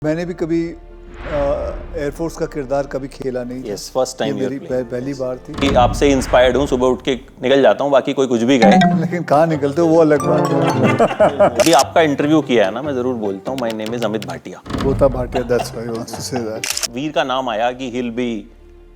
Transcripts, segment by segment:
मैंने भी कभी एयरफोर्स का किरदार कभी खेला नहीं था। फर्स्ट टाइम ये मेरी पहली बार थी। कि आपसे इंस्पायर्ड हूँ, सुबह उठ के निकल जाता हूँ, बाकी कोई कुछ भी कहे। लेकिन कहाँ निकलते हो वो अलग बात है। अभी आपका इंटरव्यू किया है ना, मैं जरूर बोलता हूँ, my name is Amit Bhatia. गोता Bhatia, that's why I want to say that. Veer का नाम आया कि he will be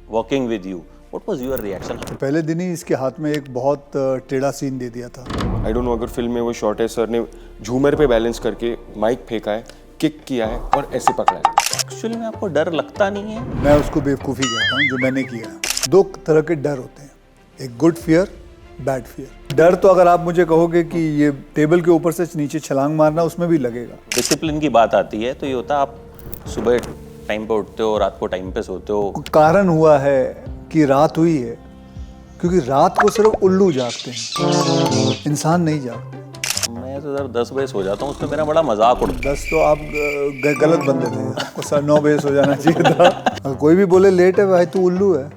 working with you, what was your reaction? पहले दिन ही इसके हाथ में एक बहुत टेढ़ा सीन दे दिया था। आई डोंट नो, अगर फिल्म में वो शॉट है, सर ने झूमर पे बैलेंस करके माइक फेंका है, किक किया है और ऐसे पकड़ा है। एक्चुअली में आपको डर लगता नहीं है? मैं उसको बेवकूफ़ी कहता हूँ जो मैंने किया। दो तरह के डर होते हैं, एक गुड फियर, बैड फियर। डर तो अगर आप मुझे कहोगे कि ये टेबल के ऊपर से नीचे छलांग मारना, उसमें भी लगेगा। डिसिप्लिन की बात आती है तो ये होता है, आप सुबह टाइम पे उठते हो, रात को टाइम पे सोते हो। कारण हुआ है कि रात हुई है क्योंकि रात को सिर्फ उल्लू जागते हैं, इंसान नहीं जागते। मैं तो सर 10 बजे सो जाता हूँ, उसमें मेरा बड़ा मजाक उड़ता 10 तो आप गलत बंदे थे, आपको 9 बजे सो जाना चाहिए था। अगर कोई भी बोले लेट है, भाई तू उल्लू है। है।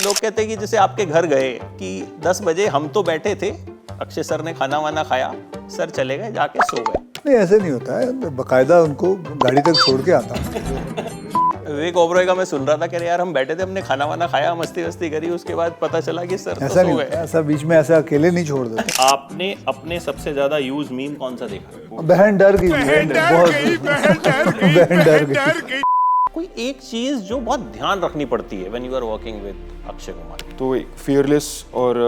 लोग कहते हैं कि जैसे आपके घर गए कि 10 बजे हम तो बैठे थे, अक्षय सर ने खाना वाना खाया, सर चले गए, जाके सो गए। नहीं, ऐसे नहीं होता है, बाकायदा उनको गाड़ी तक छोड़ के आता हूँ। विवेक ओबरॉय का मैं सुन रहा था, कह रहे यार हम बैठे थे, हमने खाना वाना खाया, मस्ती वस्ती करी, उसके बाद पता चला कि सर तो ऐसा सो नहीं गए। होता, ऐसा बीच में ऐसा अकेले नहीं छोड़ देते। आपने अपने सबसे ज्यादा यूज मीम कौन सा देखा? बहन डर गई, बहुत बहन डर गई। कोई एक चीज जो बहुत ध्यान रखनी पड़ती है when you are working with Akshay Kumar? तो एक फियरलेस और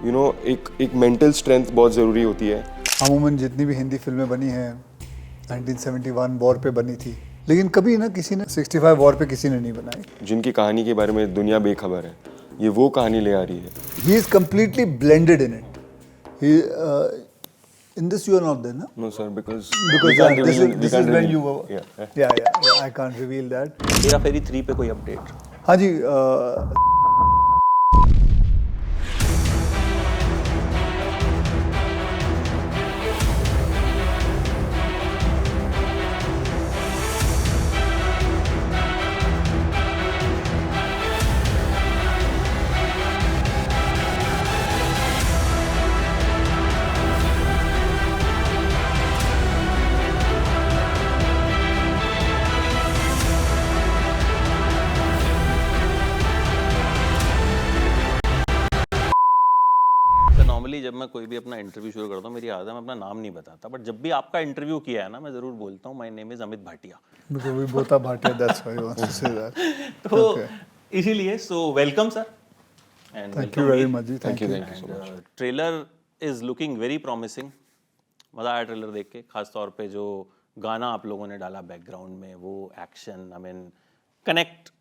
यू नो एक मेंटल स्ट्रेंथ बहुत ज़रूरी होती है। अमूमन जितनी भी हिंदी फिल्में बनी हैं 1971 वॉर पे बनी थी, लेकिन कभी ना किसी ने 65 वॉर पे किसी ने नहीं बनाई। जिनकी कहानी के बारे में दुनिया बेखबर है, ये वो कहानी ले आ रही है। He is completely blended in it. He, in this you are not there, na? No sir, because This is when you were. Yeah. I can't reveal that. Hera Pheri 3 पे कोई अपडेट? हाँ जी, नॉर्मली जब मैं कोई भी अपना इंटरव्यू शुरू करता हूँ, मेरी आदत है मैं अपना नाम नहीं बताता, बट जब भी आपका इंटरव्यू किया है ना, मैं जरूर बोलता हूँ my name is Amit Bhatia. because we both are Bhatia, that's why I want to say that. तो इसीलिए so welcome sir, and Thank you very much. Thank you. Trailer is looking very promising. मजा आया ट्रेलर देख के, खास तौर पे जो गाना आप लोगों ने डाला बैकग्राउंड में, वो एक्शन, आई मीन कनेक्ट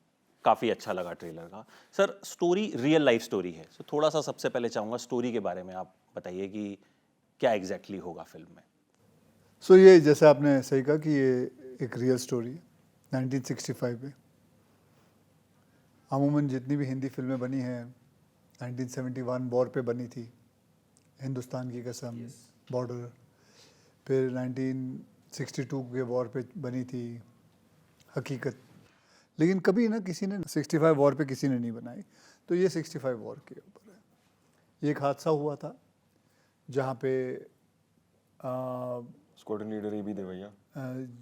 काफ़ी अच्छा लगा ट्रेलर का। Sir story real life story है, सो थोड़ा सा सबसे पहले चाहूँगा स्टोरी के बारे में आप बताइए कि क्या एग्जैक्टली होगा फिल्म में। So ये जैसे आपने सही कहा कि ये एक रियल स्टोरी है 1965 पे। अमूमन जितनी भी हिंदी फिल्में बनी हैं 1971 वॉर पे बनी थी, हिंदुस्तान की कसम, बॉर्डर, फिर 1962 के वॉर पे बनी थी हकीकत, लेकिन कभी ना किसी ने 65 वॉर पे किसी ने नहीं बनाई। तो ये 65 वॉर के ऊपर है। ये एक हादसा हुआ था जहाँ पे squadron leader A B Devaiah,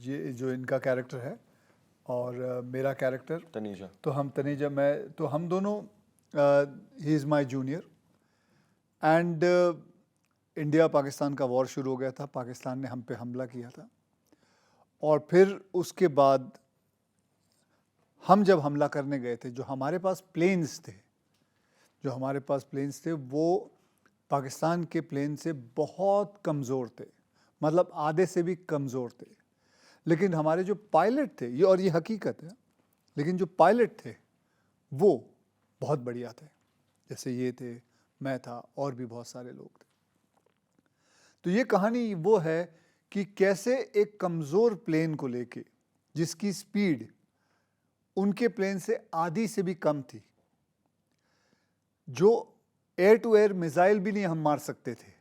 ये जो इनका कैरेक्टर है और मेरा कैरेक्टर तनीजा, तो हम तनीजा, मैं तो हम दोनों, he is my junior, and India Pakistan का वॉर शुरू हो गया था, पाकिस्तान ने हम पे हमला किया था, और फिर उसके बाद हम जब हमला करने गए थे, जो हमारे पास प्लेन्स थे वो पाकिस्तान के प्लेन से बहुत कमज़ोर थे, मतलब आधे से भी कमज़ोर थे। लेकिन हमारे जो पायलट थे, ये और ये हकीकत है, लेकिन जो पायलट थे वो बहुत बढ़िया थे। जैसे ये थे, मैं था, और भी बहुत सारे लोग थे। तो ये कहानी वो है कि कैसे एक कमज़ोर प्लेन को लेके, जिसकी स्पीड उनके प्लेन से आधी से भी कम थी, जो एयर टू एयर मिसाइल भी नहीं हम मार सकते थे,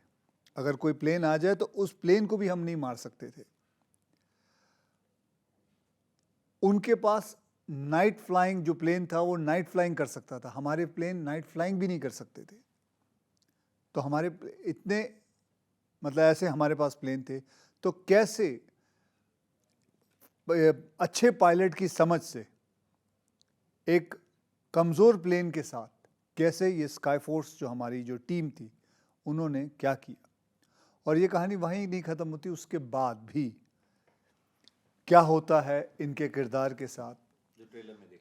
अगर कोई प्लेन आ जाए तो उस प्लेन को भी हम नहीं मार सकते थे। उनके पास नाइट फ्लाइंग जो प्लेन था वो नाइट फ्लाइंग कर सकता था, हमारे प्लेन नाइट फ्लाइंग भी नहीं कर सकते थे। तो हमारे इतने, मतलब ऐसे हमारे पास प्लेन थे, तो कैसे अच्छे पायलट की समझ से एक कमज़ोर प्लेन के साथ कैसे ये स्काई फोर्स जो हमारी जो टीम थी उन्होंने क्या किया। और ये कहानी वहीं नहीं ख़त्म होती, उसके बाद भी क्या होता है इनके किरदार के साथ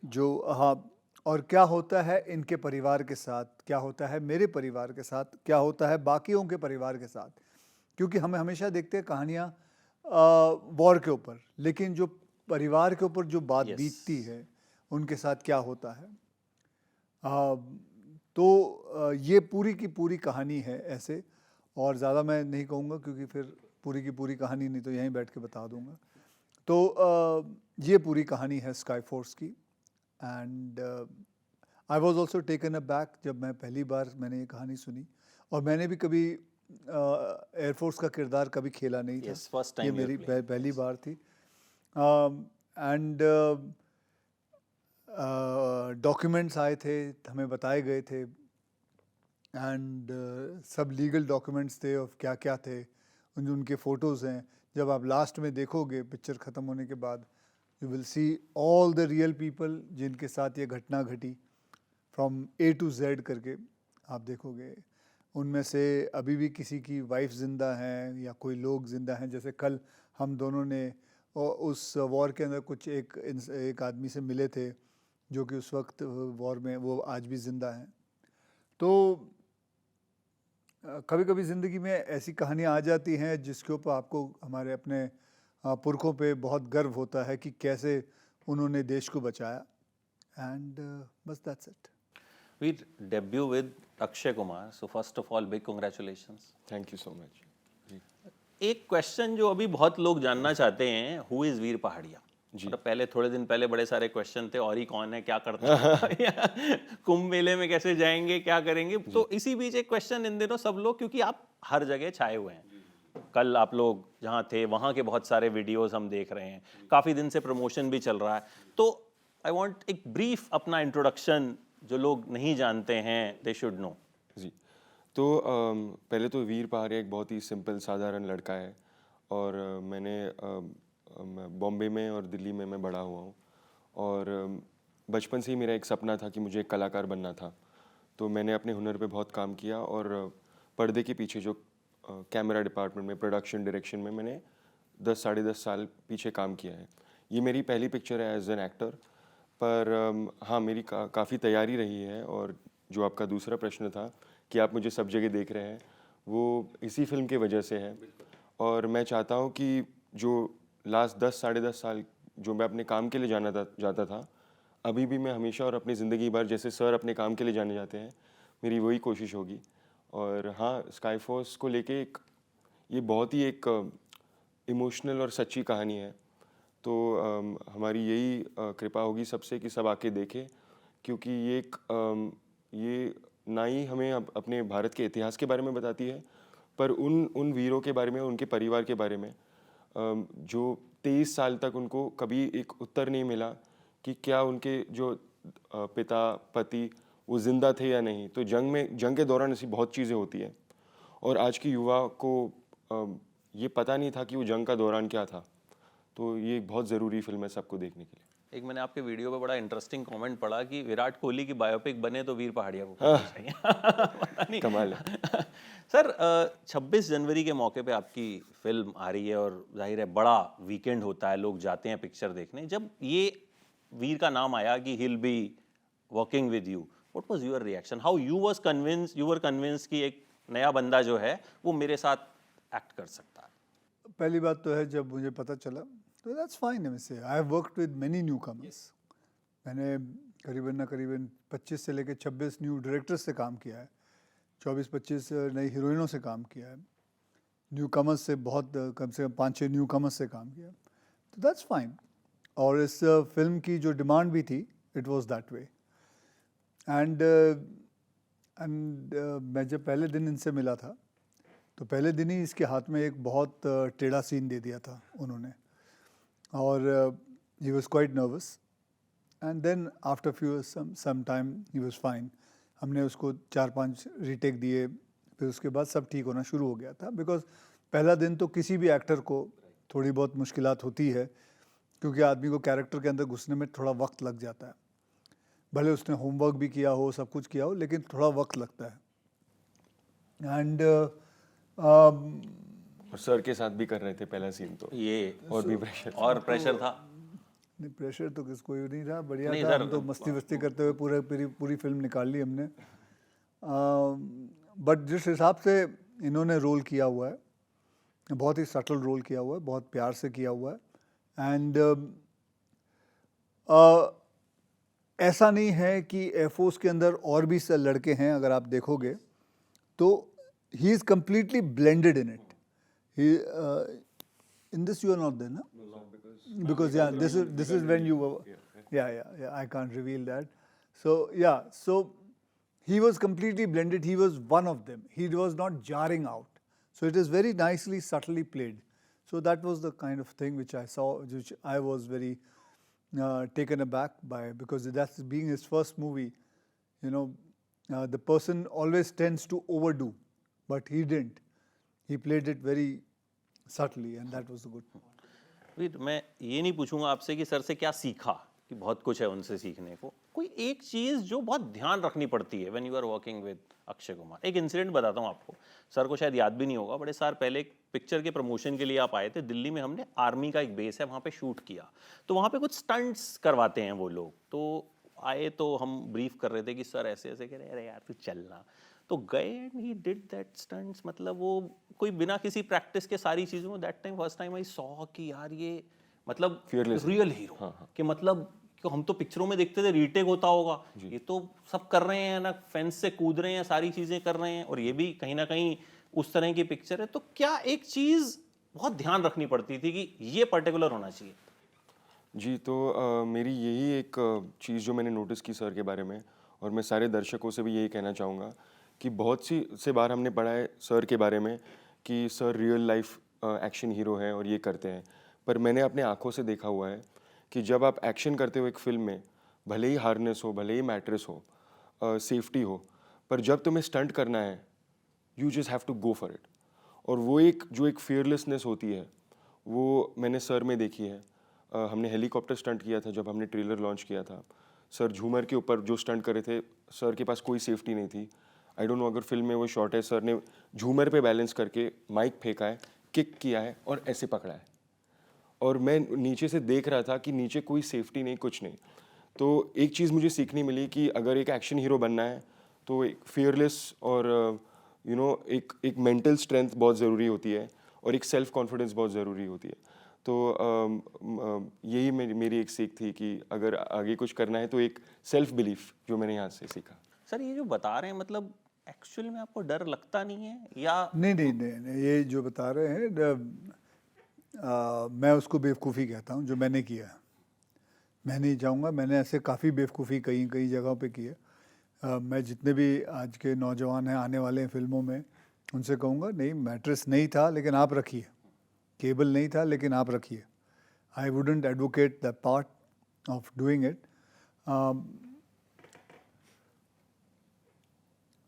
जो, हाँ, और क्या होता है इनके परिवार के साथ, क्या होता है मेरे परिवार के साथ, क्या होता है बाकियों के परिवार के साथ। क्योंकि हमें हमेशा देखते हैं कहानियाँ वॉर के ऊपर, लेकिन जो परिवार के ऊपर जो बात Yes. बीतती है उनके साथ क्या होता है। तो ये पूरी की पूरी कहानी है ऐसे, और ज़्यादा मैं नहीं कहूँगा क्योंकि फिर पूरी की पूरी कहानी नहीं तो यहीं बैठ के बता दूँगा। तो ये पूरी कहानी है स्काई फोर्स की। And I was also taken a back जब मैं पहली बार मैंने ये कहानी सुनी, और मैंने भी कभी एयरफोर्स का किरदार कभी खेला नहीं था। Yes, first time ये you are मेरी playing, पहली बार थी। एंड डॉक्यूमेंट्स आए थे, हमें बताए गए थे, एंड सब लीगल डॉक्यूमेंट्स थे और क्या क्या थे, उनके फ़ोटोज़ हैं। जब आप लास्ट में देखोगे पिक्चर ख़त्म होने के बाद, you will see all the real people जिनके साथ ये घटना घटी, फ्रॉम A to Z करके आप देखोगे। उनमें से अभी भी किसी की वाइफ ज़िंदा हैं या कोई लोग ज़िंदा हैं। जैसे कल हम दोनों ने उस वॉर के अंदर कुछ एक आदमी से मिले थे जो कि उस वक्त वॉर में, वो आज भी ज़िंदा हैं। तो कभी कभी ज़िंदगी में ऐसी कहानियाँ आ जाती हैं जिसके ऊपर आपको हमारे अपने पुरखों पे बहुत गर्व होता है कि कैसे उन्होंने देश को बचाया। एंड बस that's it. We debut with Akshay Kumar. So first of all, big congratulations. Thank you so much. एक क्वेश्चन जो अभी बहुत लोग जानना चाहते हैं, हु इज वीर पहाड़िया? मतलब पहले थोड़े दिन पहले बड़े सारे क्वेश्चन थे, और ही कौन है, क्या करता है, कुंभ मेले में कैसे जाएंगे, क्या करेंगे। तो इसी बीच एक क्वेश्चन इन दिनों सब लोग, क्योंकि आप हर जगह छाए हुए हैं, कल आप लोग जहाँ थे वहाँ के बहुत सारे वीडियोस हम देख रहे हैं, काफ़ी दिन से प्रमोशन भी चल रहा है। तो आई वांट एक ब्रीफ अपना इंट्रोडक्शन, जो लोग नहीं जानते हैं दे शुड नो। जी, तो पहले तो वीर पहाड़िया एक बहुत ही सिंपल साधारण लड़का है, और मैं बॉम्बे में और दिल्ली में मैं बड़ा हुआ हूँ, और बचपन से ही मेरा एक सपना था कि मुझे एक कलाकार बनना था। तो मैंने अपने हुनर पे बहुत काम किया, और पर्दे के पीछे जो कैमरा डिपार्टमेंट में, प्रोडक्शन डायरेक्शन में मैंने 10 साढ़े 10 साल पीछे काम किया है। ये मेरी पहली पिक्चर है एज एन एक्टर, पर हाँ, मेरी काफ़ी तैयारी रही है। और जो आपका दूसरा प्रश्न था कि आप मुझे सब जगह देख रहे हैं, वो इसी फिल्म की वजह से है। और मैं चाहता हूँ कि जो लास्ट 10 साढ़े 10 साल जो मैं अपने काम के लिए जाता था, अभी भी मैं हमेशा और अपनी ज़िंदगी भर जैसे सर अपने काम के लिए जाने जाते हैं, मेरी वही कोशिश होगी। और हाँ, स्काई फोर्स को लेके ये बहुत ही एक इमोशनल और सच्ची कहानी है। तो हमारी यही कृपा होगी सबसे कि सब आके देखें, क्योंकि ये ना ही हमें अपने भारत के इतिहास के बारे में बताती है, पर उन वीरों के बारे में, उनके परिवार के बारे में, जो 23 साल तक उनको कभी एक उत्तर नहीं मिला कि क्या उनके जो पिता पति वो ज़िंदा थे या नहीं। तो जंग के दौरान ऐसी बहुत चीज़ें होती हैं, और आज की युवा को ये पता नहीं था कि वो जंग का दौरान क्या था। तो ये एक बहुत ज़रूरी फिल्म है सबको देखने के लिए। एक मैंने आपके वीडियो पे बड़ा इंटरेस्टिंग कमेंट पढ़ा कि विराट कोहली की बायोपिक बने तो वीर पहाड़िया को करनी चाहिए। पता नहीं, कमाल है। सर 26 जनवरी के मौके पे आपकी फिल्म आ रही है, और जाहिर है बड़ा वीकेंड होता है, लोग जाते हैं पिक्चर देखने। जब ये वीर का नाम आया कि हिल B working with you, what was your reaction? How you were convinced कि एक नया बंदा जो है वो मेरे साथ एक्ट कर सकता है? पहली बात तो है, जब मुझे पता चला तो दैट्स फाइन है। वैसे I have worked with many new commerce. मैंने करीबन 25 से लेकर 26 न्यू डायरेक्टर्स से काम किया है, 24-25 नई हीरोइनों से काम किया है, न्यू कमर्स से बहुत कम से कम 5-6 न्यू कमर्स से काम किया, तो दैट्स फाइन। और इस फिल्म की जो डिमांड भी थी, it was that way. And मैं जब पहले दिन इनसे मिला था, तो पहले दिन ही इसके हाथ में एक बहुत टेढ़ा सीन दे दिया था उन्होंने, और he was quite nervous. And then after few some time he was fine. हमने उसको 4-5 रीटेक दिए, फिर उसके बाद सब ठीक होना शुरू हो गया था। बिकॉज पहला दिन तो किसी भी एक्टर को थोड़ी बहुत मुश्किलात होती है क्योंकि आदमी को कैरेक्टर के अंदर घुसने में थोड़ा वक्त लग जाता है, भले उसने होमवर्क भी किया हो, सब कुछ किया हो, लेकिन थोड़ा वक्त लगता है। एंड और सर के साथ भी कर रहे थे पहला सीन, तो ये और भी प्रेशर और प्रेशर था। नहीं, प्रेशर तो किसको ही नहीं था, बढ़िया नहीं था। सर, हम तो मस्ती वस्ती करते हुए पूरी फिल्म निकाल ली हमने। बट जिस हिसाब से इन्होंने रोल किया हुआ है, बहुत ही सटल रोल किया हुआ है, बहुत प्यार से किया हुआ है। एंड ऐसा नहीं है कि एयरफोर्स के अंदर और भी लड़के हैं, अगर आप देखोगे तो he is completely blended in it. He in this you are not there, no? Because yeah, this is when you were, yeah, I can't reveal that. So yeah, so he was completely blended. He was one of them. He was not jarring out. So it is very nicely, subtly played. So that was the kind of thing which I saw, which I was very taken aback by, because that's being his first movie. You know, the person always tends to overdo, but he didn't. He played it very subtly, and that was the good part. वीर, मैं ये नहीं पूछूंगा आपसे कि sir से क्या सीखा, कि बहुत कुछ है उनसे सीखने को। कोई एक चीज़ जो बहुत ध्यान रखनी पड़ती है when you are working with Akshay Kumar. एक इंसिडेंट बताता हूँ आपको, सर को शायद याद भी नहीं होगा। बड़े साल पहले एक पिक्चर के प्रमोशन के लिए आप आए थे दिल्ली में। हमने आर्मी का एक बेस है वहाँ पे शूट किया, तो वहाँ पे कुछ स्टंट्स करवाते हैं वो लोग। तो आए तो हम ब्रीफ कर रहे थे कि सर ऐसे ऐसे कह रहे, अरे यार तू चलना। तो गए and he did that stunts. मतलब वो कोई बिना किसी प्रैक्टिस के सारी चीज़ों में, that time first time I saw कि यार ये मतलब रियल हीरो। कि मतलब कि हम तो पिक्चरों में देखते थे रीटेक होता होगा, ये तो सब कर रहे हैं ना, फेंस से कूद रहे हैं, सारी चीज़ें कर रहे हैं, और ये भी कहीं ना कहीं उस तरह की पिक्चर है। तो क्या एक चीज़ बहुत ध्यान रखनी पड़ती थी कि ये पर्टिकुलर होना चाहिए? जी, तो मेरी यही एक चीज़ जो मैंने नोटिस की सर के बारे में, और मैं सारे दर्शकों से भी यही कहना चाहूँगा कि बहुत सी से बार हमने पढ़ा है सर के बारे में कि sir real life action hero हैं और ये करते हैं, पर मैंने अपने आँखों से देखा हुआ है कि जब आप एक्शन करते हो एक फिल्म में, भले ही हार्नेस हो, भले ही मैट्रेस हो, सेफ्टी हो, पर जब तुम्हें स्टंट करना है, you just have to go for it. और वो एक फियरलेसनेस होती है, वो मैंने सर में देखी है। हमने हेलीकॉप्टर स्टंट किया था जब हमने ट्रेलर लॉन्च किया था। सर झूमर के ऊपर जो स्टंट करे थे, सर के पास कोई सेफ्टी नहीं थी। आई डोंट नो अगर फिल्म में वो शॉट है, सर ने झूमर पे बैलेंस करके माइक फेंका है, किक किया है और ऐसे पकड़ा है, और मैं नीचे से देख रहा था कि नीचे कोई सेफ्टी नहीं, कुछ नहीं। तो एक चीज़ मुझे सीखनी मिली कि अगर एक एक्शन हीरो बनना है तो एक फियरलेस और एक मेंटल स्ट्रेंथ बहुत ज़रूरी होती है, और एक सेल्फ कॉन्फिडेंस बहुत ज़रूरी होती है। तो यही मेरी एक सीख थी कि अगर आगे कुछ करना है तो एक सेल्फ बिलीफ जो मैंने यहाँ से सीखा। सर ये जो बता रहे हैं, मतलब एक्चुअल में आपको डर लगता नहीं है या? नहीं, ये जो बता रहे हैं मैं उसको बेवकूफ़ी कहता हूँ जो मैंने किया है। मैं नहीं चाहूँगा, मैंने ऐसे काफ़ी बेवकूफ़ी कई जगहों पे की है। मैं जितने भी आज के नौजवान हैं आने वाले हैं फिल्मों में, उनसे कहूँगा नहीं, मैट्रेस नहीं था लेकिन आप रखिए, केबल नहीं था लेकिन आप रखिए। I wouldn't advocate the part of doing it.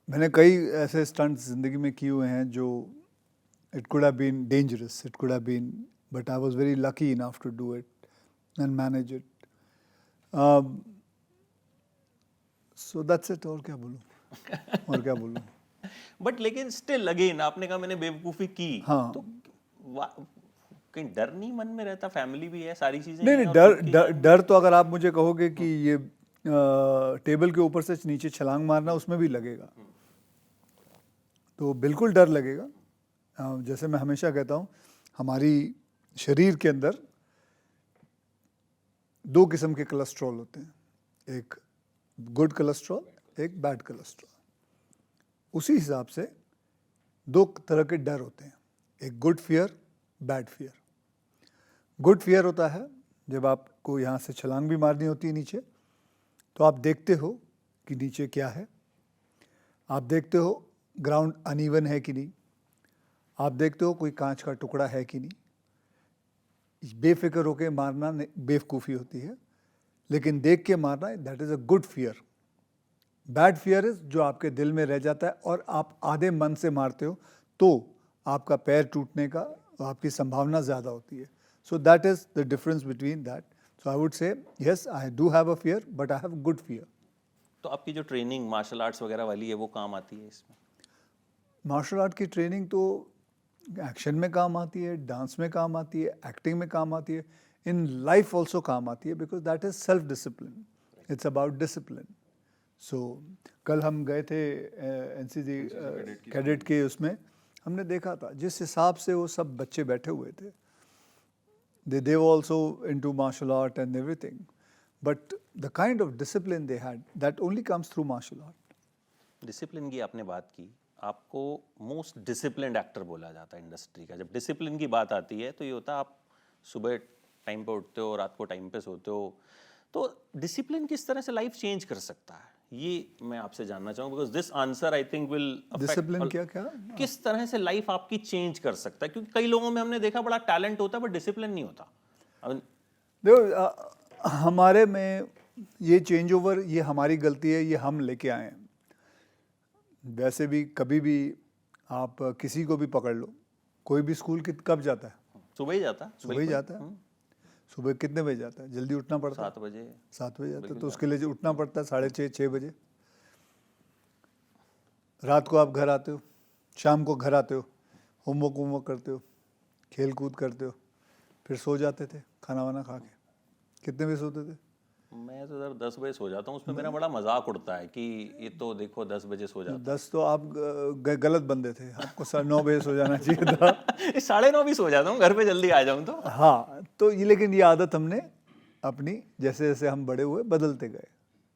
मैंने कई ऐसे स्टंट्स ज़िंदगी में किए हुए हैं जो it could have been dangerous, it could have been, but I was very lucky enough to do it and manage it. So that's it. और क्या बोलूँ? बट लेकिन स्टिल अगेन आपने कहा मैंने बेवकूफ़ी की। हाँ। तो कहीं डर नहीं मन में रहता? फैमिली भी है, सारी चीज़ें नहीं, हैं, और खुद की डर तो अगर आप मुझे कहोगे कि ये टेबल के ऊपर से नीचे छलांग मारना, उसमें भी लगेगा, तो बिल्कुल डर लगेगा। जैसे मैं हमेशा कहता हूँ, हमारी शरीर के अंदर 2 किस्म के कोलेस्ट्रॉल होते हैं, एक गुड कोलेस्ट्रॉल, एक बैड कोलेस्ट्रॉल। उसी हिसाब से 2 तरह के डर होते हैं, एक good fear, bad fear. Good fear होता है जब आपको यहाँ से छलांग भी मारनी होती है नीचे, तो आप देखते हो कि नीचे क्या है, आप देखते हो ग्राउंड अनइवन है कि नहीं, आप देखते हो कोई कांच का टुकड़ा है कि नहीं। बेफिक्र होकर मारना बेवकूफ़ी होती है, लेकिन देख के मारना, that is a good fear. Bad fear is जो आपके दिल में रह जाता है और आप आधे मन से मारते हो, तो आपका पैर टूटने का आपकी संभावना ज़्यादा होती है। So that is the difference between that. So I would say, yes, I do have a fear, but I have good fear. तो आपकी जो ट्रेनिंग मार्शल आर्ट्स वगैरह वाली है वो काम आती है इसमें? मार्शल आर्ट की ट्रेनिंग तो एक्शन में काम आती है, डांस में काम आती है, एक्टिंग में काम आती है, इन लाइफ ऑल्सो काम आती है, because that is self discipline. It's about discipline. So कल हम गए थे एनसीसी कैडेट के उसमें, हमने देखा था जिस हिसाब से वो सब बच्चे बैठे हुए थे, they were also into martial art and everything, but the kind of discipline they had, that only comes through martial art. Discipline की आपने बात की, आपको मोस्ट डिसिप्लिन्ड एक्टर बोला जाता है इंडस्ट्री का. जब डिसिप्लिन की बात आती है तो ये होता है आप सुबह टाइम पे उठते हो, रात को टाइम पे सोते हो. तो डिसिप्लिन किस तरह से लाइफ चेंज कर सकता है, ये मैं आपसे जानना चाहूँगा, because this answer I think will discipline क्या क्या किस तरह से लाइफ आपकी चेंज कर सकता है, क्योंकि कई लोगों में हमने देखा बड़ा टैलेंट होता है बट डिसिप्लिन नहीं होता. देखो हमारे में ये चेंज ओवर, ये हमारी गलती है, ये हम लेके आए हैं. वैसे भी कभी भी आप किसी को भी पकड़ लो, कोई भी स्कूल कब जाता है? सुबह ही जाता है. सुबह ही जाता है. सुबह कितने बजे जाता है? जल्दी उठना पड़ता है, 7 बजे. 7 बजे जाता है, तो उसके लिए उठना पड़ता है 6:30 6 बजे. रात को आप घर आते हो, शाम को घर आते हो, होमवर्क करते हो, खेल कूद करते हो, फिर सो जाते थे खाना वाना खा के. कितने बजे सोते थे? मैं तो सर 10 बजे सो जाता हूँ. उसमें मेरा बड़ा मजाक उड़ता है कि ये तो देखो 10 बजे सो जाता 10 तो आप गलत बंदे थे, आपको 9 बजे सो जाना चाहिए था. है. 9:30 भी सो जाता हूँ घर पे जल्दी आ जाऊँ तो. हाँ, तो ये लेकिन ये आदत हमने अपनी जैसे जैसे हम बड़े हुए बदलते गए,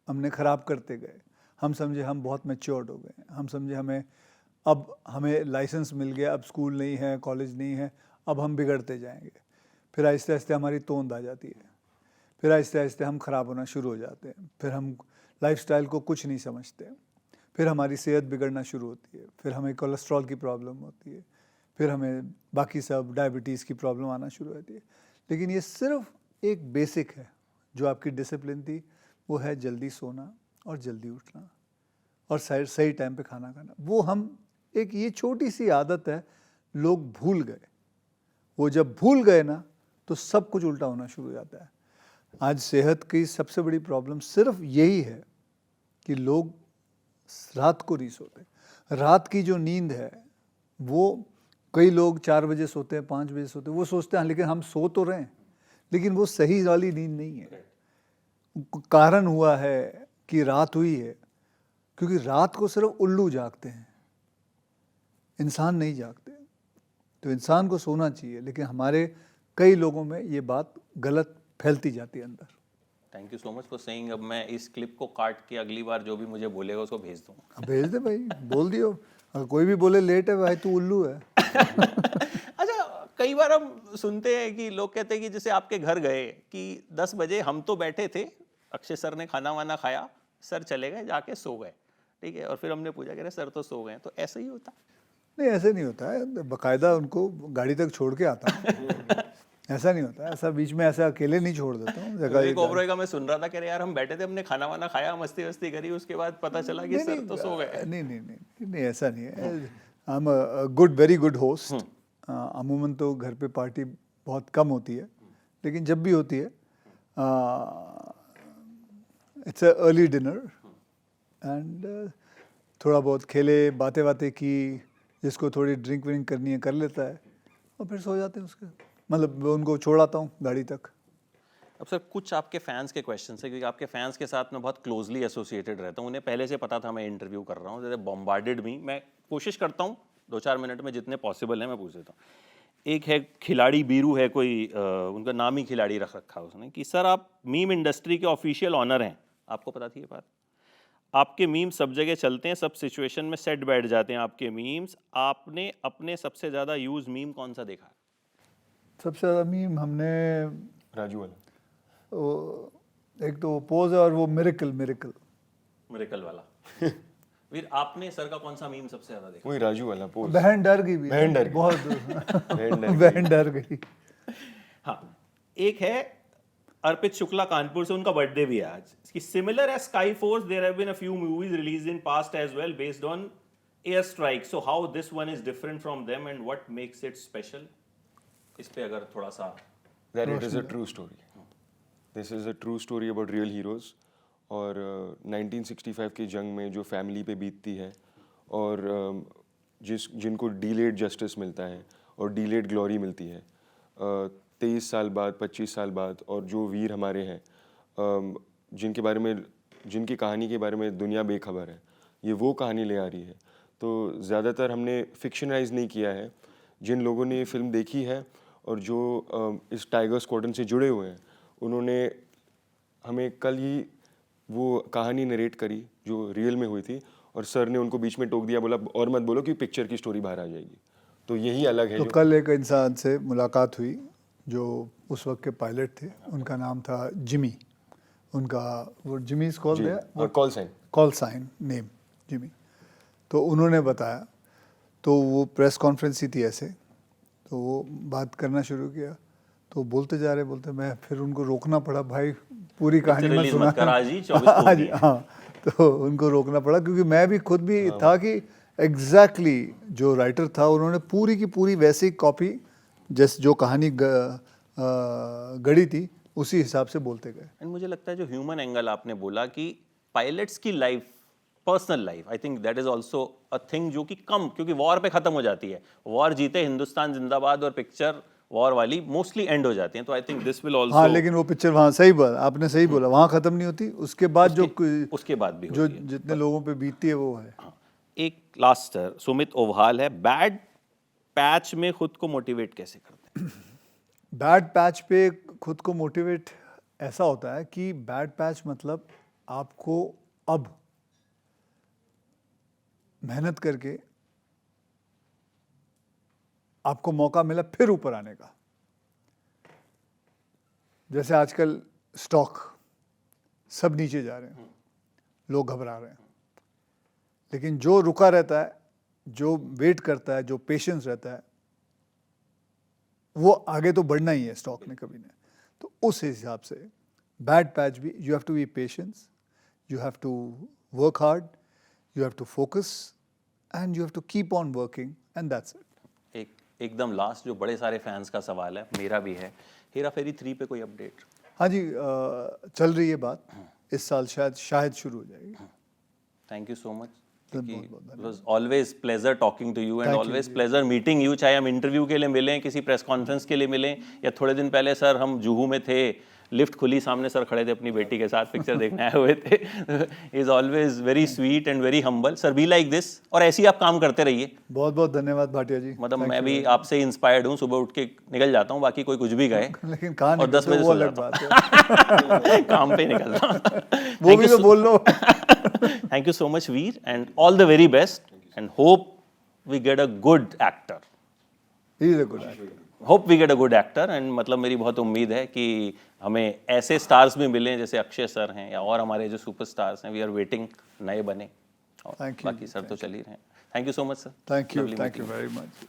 हमने ख़राब करते गए. हम समझे हम बहुत मैच्योर्ड हो गए, हम समझे हमें लाइसेंस मिल गया, अब स्कूल नहीं है, कॉलेज नहीं है, अब हम बिगड़ते जाएंगे. फिर आहिस्ते आहिस्ते हमारी तोंद आ जाती है, फिर आहिस्ते आहिस्ते हम ख़राब होना शुरू हो जाते हैं, फिर हम लाइफस्टाइल को कुछ नहीं समझते, फिर हमारी सेहत बिगड़ना शुरू होती है, फिर हमें कोलेस्ट्रॉल की प्रॉब्लम होती है, फिर हमें बाकी सब डायबिटीज़ की प्रॉब्लम आना शुरू होती है. लेकिन ये सिर्फ एक बेसिक है जो आपकी डिसिप्लिन थी, वो है जल्दी सोना और जल्दी उठना और सही टाइम पे खाना खाना. वो हम एक ये छोटी सी आदत है, लोग भूल गए. वो जब भूल गए ना तो सब कुछ उल्टा होना शुरू हो जाता है. आज सेहत की सबसे बड़ी प्रॉब्लम सिर्फ यही है कि लोग रात को नहीं सोते. रात की जो नींद है वो कई लोग 4 बजे सोते हैं, 5 बजे सोते हैं, वो सोचते हैं लेकिन हम सो तो रहे हैं, लेकिन वो सही वाली नींद नहीं है. कारण हुआ है कि रात हुई है क्योंकि रात को सिर्फ उल्लू जागते हैं, इंसान नहीं जागते. तो इंसान को सोना चाहिए, लेकिन हमारे कई लोगों में ये बात गलत फैलती जाती है अंदर. Thank you so much for saying. अब मैं इस क्लिप को काट के अगली बार जो भी मुझे बोलेगा उसको भेज दूँगा. भेज दे भाई, बोल दियो. अगर कोई भी बोले लेट है भाई, तू उल्लू है. अच्छा, कई बार हम सुनते हैं कि लोग कहते हैं कि जैसे आपके घर गए कि 10 बजे हम तो बैठे थे, अक्षय सर ने खाना वाना खाया, सर चले गए, जाके सो गए, ठीक है, और फिर हमने पूछा कि सर तो सो गए. तो ऐसा ही होता? नहीं, ऐसे नहीं होता है. बाकायदा उनको गाड़ी तक छोड़ के आता हूँ. ऐसा नहीं होता, ऐसा बीच में ऐसा अकेले नहीं छोड़ देता हूँ. एक ओबरॉय का मैं सुन रहा था कि यार हम बैठे थे, हमने खाना वाना खाया, मस्ती वस्ती करी, उसके बाद पता चला कि सर तो सो गए. नहीं, ऐसा नहीं है. I am a very good host. अमूमन तो घर पे पार्टी बहुत कम होती है, लेकिन जब भी होती है it's a early dinner and थोड़ा बहुत खेले, बातें की, जिसको थोड़ी ड्रिंक व्रिंक करनी है कर लेता है और फिर सो जाते हैं. उसके मतलब उनको छोड़ आता हूँ गाड़ी तक. अब सर कुछ आपके फैंस के क्वेश्चन है, क्योंकि आपके फैंस के साथ मैं बहुत क्लोजली एसोसिएटेड रहता हूँ, उन्हें पहले से पता था मैं इंटरव्यू कर रहा हूँ. जैसे बॉम्बार्डेड मी, मैं कोशिश करता हूँ 2-4 मिनट में जितने पॉसिबल है मैं पूछ देता हूँ. एक है खिलाड़ी बीरू है कोई, उनका नाम ही खिलाड़ी रख रखा है उसने, कि सर आप मीम इंडस्ट्री के ऑफिशियल ऑनर हैं. आपको पता थी ये बात? आपके मीम सब जगह चलते हैं, सब सिचुएशन में सेट बैठ जाते हैं आपके मीम्स. आपने अपने सबसे ज़्यादा यूज मीम कौन सा देखा है? सबसे ज़्यादा मीम हमने राजू वाला. एक तो पोज है और वो मिरेकल वाला. फिर आपने सर का कौन सा मीम सबसे ज़्यादा देखा? वही राजू वाला पोज. बहन डर गई भी, बहन डर गई. बहुत बहन डर गई. हाँ, एक है अर्पित शुक्ला कानपुर से, उनका बर्थडे भी है आज. कि similar as Sky Force there have been a few movies released in past as well based on air strike, so how this one is different from them and what makes it special? इस पे अगर थोड़ा सा that it is a true story. This is a true story about real heroes. और 1965 की जंग में जो फैमिली पे बीतती है और जिनको डीलेड जस्टिस मिलता है और डीलेड ग्लोरी मिलती है 23 साल बाद 25 साल बाद, और जो वीर हमारे हैं जिनकी कहानी के बारे में दुनिया बेखबर है, ये वो कहानी ले आ रही है। तो ज़्यादातर हमने फिक्शनाइज नहीं किया है। जिन लोगों ने ये फिल्म देखी है और जो इस टाइगर स्क्वाड्रन से जुड़े हुए हैं, उन्होंने हमें कल ही वो कहानी नरेट करी जो रियल में हुई थी, और सर ने उनको बीच में टोक दिया, बोला और मत बोलो कि पिक्चर की स्टोरी बाहर आ जाएगी। तो यही अलग है। तो कल एक इंसान से मुलाकात हुई जो उस वक्त के पायलट थे, उनका नाम था जिमी। उनका वो Jimmy call sign name Jimmy. तो उन्होंने बताया, तो वो प्रेस कॉन्फ्रेंस ही थी ऐसे, तो वो बात करना शुरू किया, तो बोलते जा रहे बोलते, मैं फिर उनको रोकना पड़ा, भाई पूरी कहानी मत सुना। हाँ, तो उनको रोकना पड़ा क्योंकि मैं भी खुद भी था कि एग्जैक्टली जो राइटर था उन्होंने पूरी की पूरी वैसी कॉपी जैसे जो कहानी गढ़ी थी उसी हिसाब से बोलते गए। एंड मुझे लगता है जो ह्यूमन एंगल आपने बोला कि पायलट्स की life, personal life, I think that is also a thing जो कि कम, क्योंकि वॉर पे खत्म हो जाती है, वॉर जीते हिंदुस्तान जिंदाबाद और पिक्चर वॉर वाली मोस्टली एंड हो जाती हैं। तो I think this will also, हाँ, लेकिन वो पिक्चर वहाँ सही बोला आपने, सही बोला, वहाँ खत्म नहीं होती, उसके बाद उसके बाद भी जो होती है। जितने लोगों पे बीतती है वो है। हाँ। एक लास्ट सर, सुमित ओवहाल है, बैड पैच में खुद को मोटिवेट कैसे करते हैं? बैड पैच पे खुद को मोटिवेट ऐसा होता है कि बैड पैच मतलब आपको अब मेहनत करके आपको मौका मिला फिर ऊपर आने का। जैसे आजकल स्टॉक सब नीचे जा रहे हैं, लोग घबरा रहे हैं, लेकिन जो रुका रहता है, जो वेट करता है, जो पेशेंस रहता है, वो आगे तो बढ़ना ही है स्टॉक ने कभी नहीं। तो उस हिसाब से बैड पैच भी, you have to be patience, you have to work hard, you have to focus and you have to keep on working and that's it. एकदम लास्ट जो बड़े सारे फैंस का सवाल है, मेरा भी है, हेरा फेरी 3 पे कोई अपडेट? हाँ जी, चल रही है बात, इस साल शायद शुरू हो जाएगी। Thank you so much. बहुत It was always pleasure talking to you and always pleasure meeting you। चाहे हम इंटरव्यू के लिए मिलें, किसी प्रेस कॉन्फ्रेंस के लिए मिलें, या थोड़े दिन पहले सर हम जुहू में थे, लिफ्ट खुली, सामने सर खड़े थे अपनी बेटी के साथ, पिक्चर देखने आए हुए थे। Is always very sweet and very humble. Sir be like this, और ऐसे ही आप काम करते रहिए। बहुत बहुत धन्यवाद भाटिया जी। मतलब मैं भी आपसे इंस्पायर्ड हूँ, सुबह उठ के निकल जाता हूँ, बाकी कोई कुछ भी कहे, लेकिन कहाँ और 10 बजे वो सो अलग जाता बात है। हूँ। काम पे निकलता हूँ। वो भी तो बोल लो। Thank you so much, Veer, and all the very best, and hope we get a good actor. He is a good actor. Hope we get a good actor, and मतलब मेरी बहुत उम्मीद है कि हमें ऐसे स्टार्स भी मिलें जैसे अक्षय सर हैं, या और हमारे जो सुपर स्टार्स हैं, वी आर वेटिंग नए बने, और बाकी सर तो चल ही रहे हैं। Thank you so much sir. Thank you very much.